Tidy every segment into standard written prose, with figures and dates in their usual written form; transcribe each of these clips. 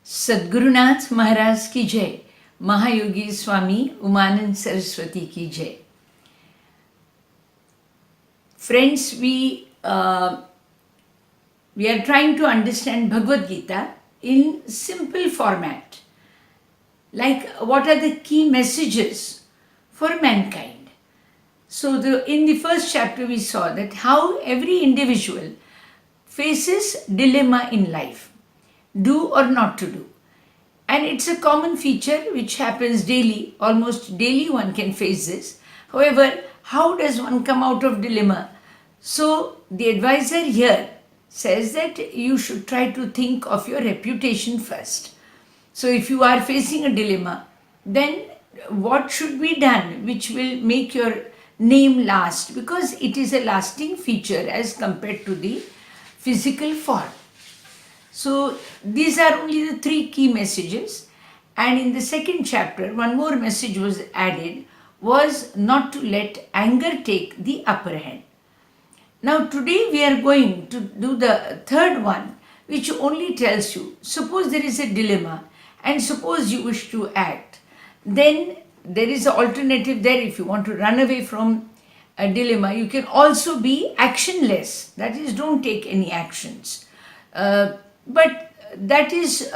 सद्गुरुनाथ महाराज की जय, महायोगी स्वामी उमानंद सरस्वती की जय. Friends, we are trying to understand Bhagavad Gita in simple format. Like, what are the key messages for mankind? So, in the first chapter, we saw that how every individual faces dilemma in life, do or not to do. And it's a common feature which happens daily, almost daily one can face this. However, how does one come out of dilemma? So the advisor here says that you should try to think of your reputation first. So if you are facing a dilemma, then what should be done which will make your name last, because it is a lasting feature as compared to the physical form. So these are only the three key messages, and in the second chapter one more message was added, was not to let anger take the upper hand. Now today we are going to do the third one, which only tells you, suppose there is a dilemma and suppose you wish to act, then there is an alternative there. If you want to run away from a dilemma, you can also be actionless, that is, don't take any actions. But that is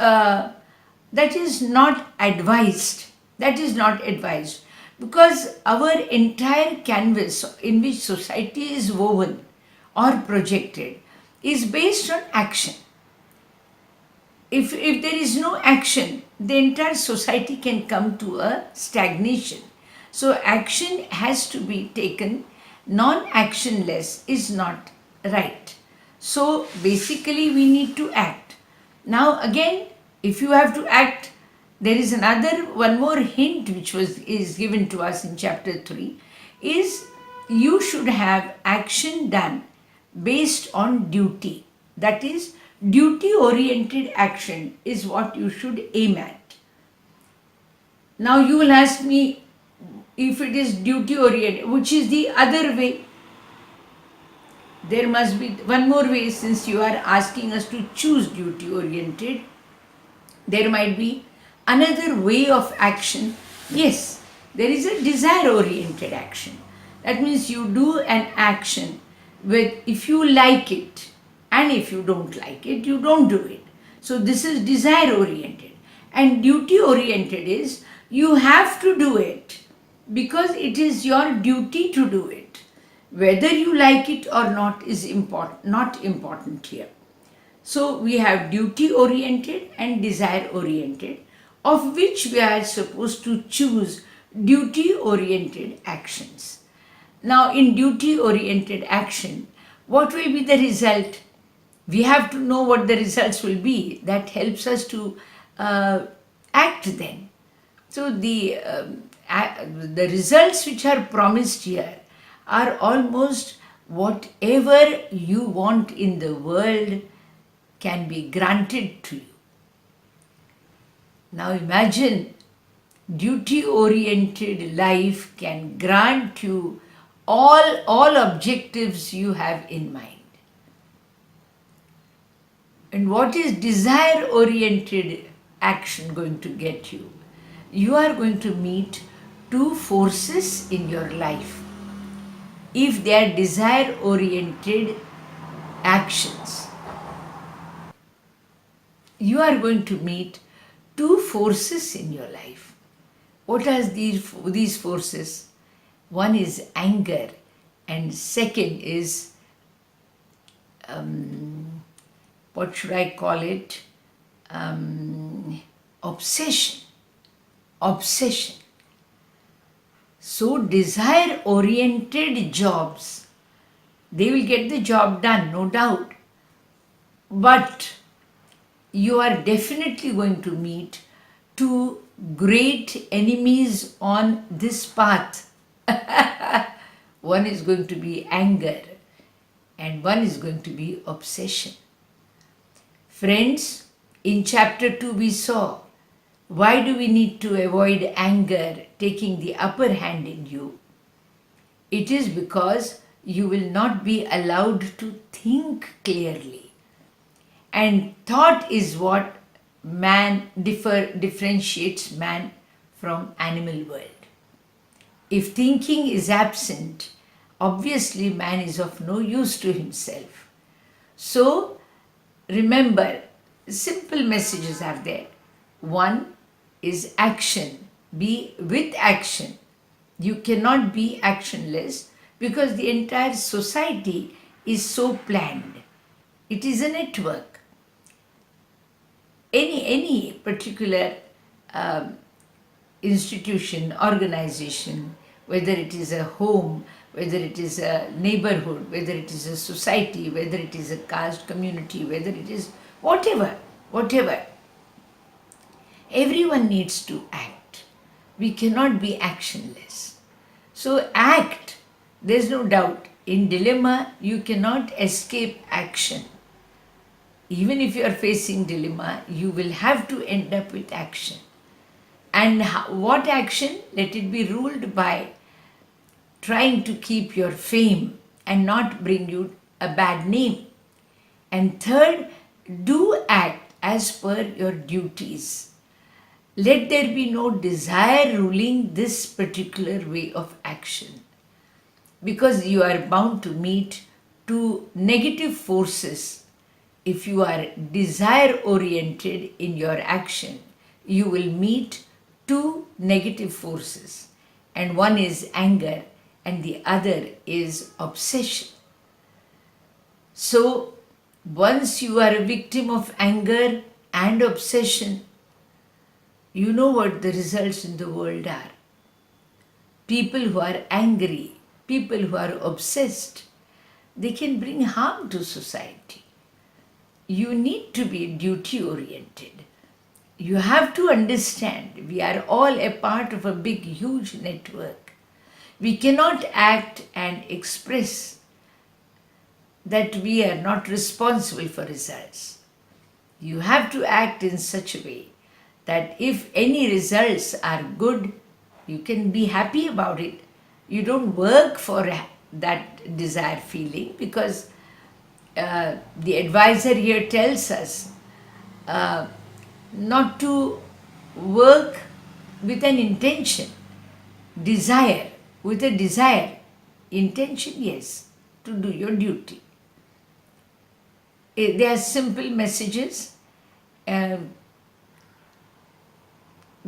not advised. That is not advised, because our entire canvas in which society is woven or projected is based on action. If there is no action, the entire society can come to a stagnation. So action has to be taken. Non-actionless is not right. So basically we need to act. Now again, if you have to act, there is one more hint which is given to us in chapter 3, is you should have action done based on duty. That is, duty-oriented action is what you should aim at. Now you will ask me, if it is duty-oriented, which is the other way? There must be one more way, since you are asking us to choose duty-oriented. There might be another way of action. Yes, there is a desire-oriented action. That means you do an action with, if you like it, and if you don't like it, you don't do it. So this is desire-oriented. And duty-oriented is, you have to do it because it is your duty to do it. Whether you like it or not is not important here. So we have duty-oriented and desire-oriented, of which we are supposed to choose duty-oriented actions. Now in duty-oriented action, what will be the result? We have to know what the results will be. That helps us to act then. So the results which are promised here are almost whatever you want in the world can be granted to you. Now imagine, duty-oriented life can grant you all objectives you have in mind. And what is desire-oriented action going to get you? You are going to meet two forces in your life. If they are desire-oriented actions, you are going to meet two forces in your life. What are these forces? One is anger, and second is, what should I call it? Obsession. Obsession. So desire-oriented jobs, they will get the job done, no doubt. But you are definitely going to meet two great enemies on this path. One is going to be anger and one is going to be obsession. Friends, in chapter 2 we saw, why do we need to avoid anger taking the upper hand in you? It is because you will not be allowed to think clearly. And thought is what differentiates man from animal world. If thinking is absent, obviously man is of no use to himself. So remember, simple messages are there. One is action. Be with action. You cannot be actionless because the entire society is so planned. It is a network. Any particular institution, organization, whether it is a home, whether it is a neighborhood, whether it is a society, whether it is a caste community, whether it is whatever, everyone needs to act. We cannot be actionless. So act. There's no doubt. In dilemma, you cannot escape action. Even if you are facing dilemma, you will have to end up with action. And what action? Let it be ruled by trying to keep your fame and not bring you a bad name. And third, do act as per your duties. Let there be no desire ruling this particular way of action, because you are bound to meet two negative forces. If you are desire oriented in your action, you will meet two negative forces, and one is anger and the other is obsession. So once you are a victim of anger and obsession, you know what the results in the world are. People who are angry, people who are obsessed, they can bring harm to society. You need to be duty oriented. You have to understand we are all a part of a big, huge network. We cannot act and express that we are not responsible for results. You have to act in such a way that if any results are good, you can be happy about it. You don't work for that desired feeling, because the advisor here tells us not to work with an intention, desire, with a desire. Intention, yes, to do your duty. They are simple messages.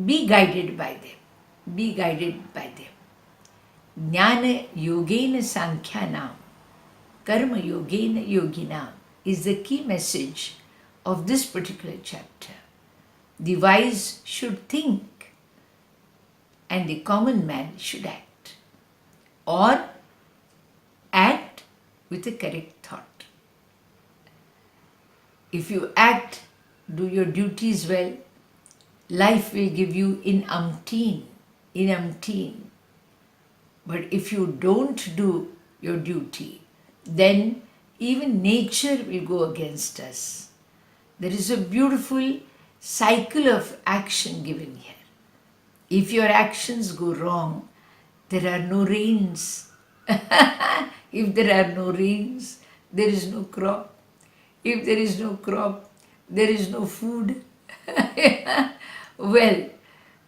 Be guided by them. Be guided by them. Jnana yogena sankhyanam, karma yogena yoginam is the key message of this particular chapter. The wise should think and the common man should act, or act with a correct thought. If you act, do your duties well, life will give you in umpteen. But if you don't do your duty, then even nature will go against us. There is a beautiful cycle of action given here. If your actions go wrong, there are no rains. If there are no rains, there is no crop. If there is no crop, there is no food. Well,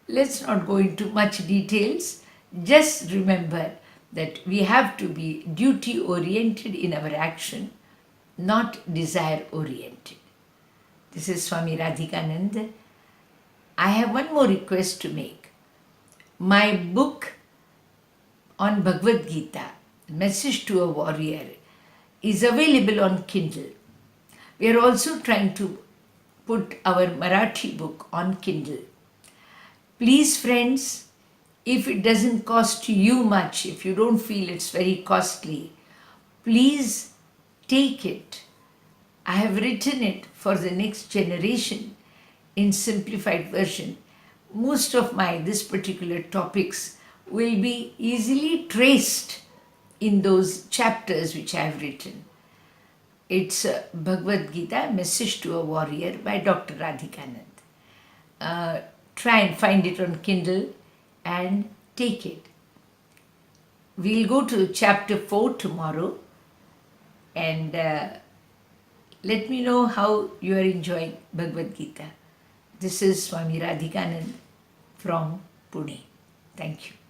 let's not go into much details. Just remember that we have to be duty oriented in our action, not desire oriented. This is Swami Radhikanand. I have one more request to make. My book on Bhagavad Gita, Message to a Warrior, is available on Kindle. We are also trying to put our Marathi book on Kindle. Please, friends, if it doesn't cost you much, if you don't feel it's very costly, please take it. I have written it for the next generation in simplified version. Most of this particular topics will be easily traced in those chapters which I have written. It's Bhagavad Gita, Message to a Warrior by Dr. Radhikanand. Try and find it on Kindle and take it. We'll go to chapter 4 tomorrow, and let me know how you are enjoying Bhagavad Gita. This is Swami Radhikanand from Pune. Thank you.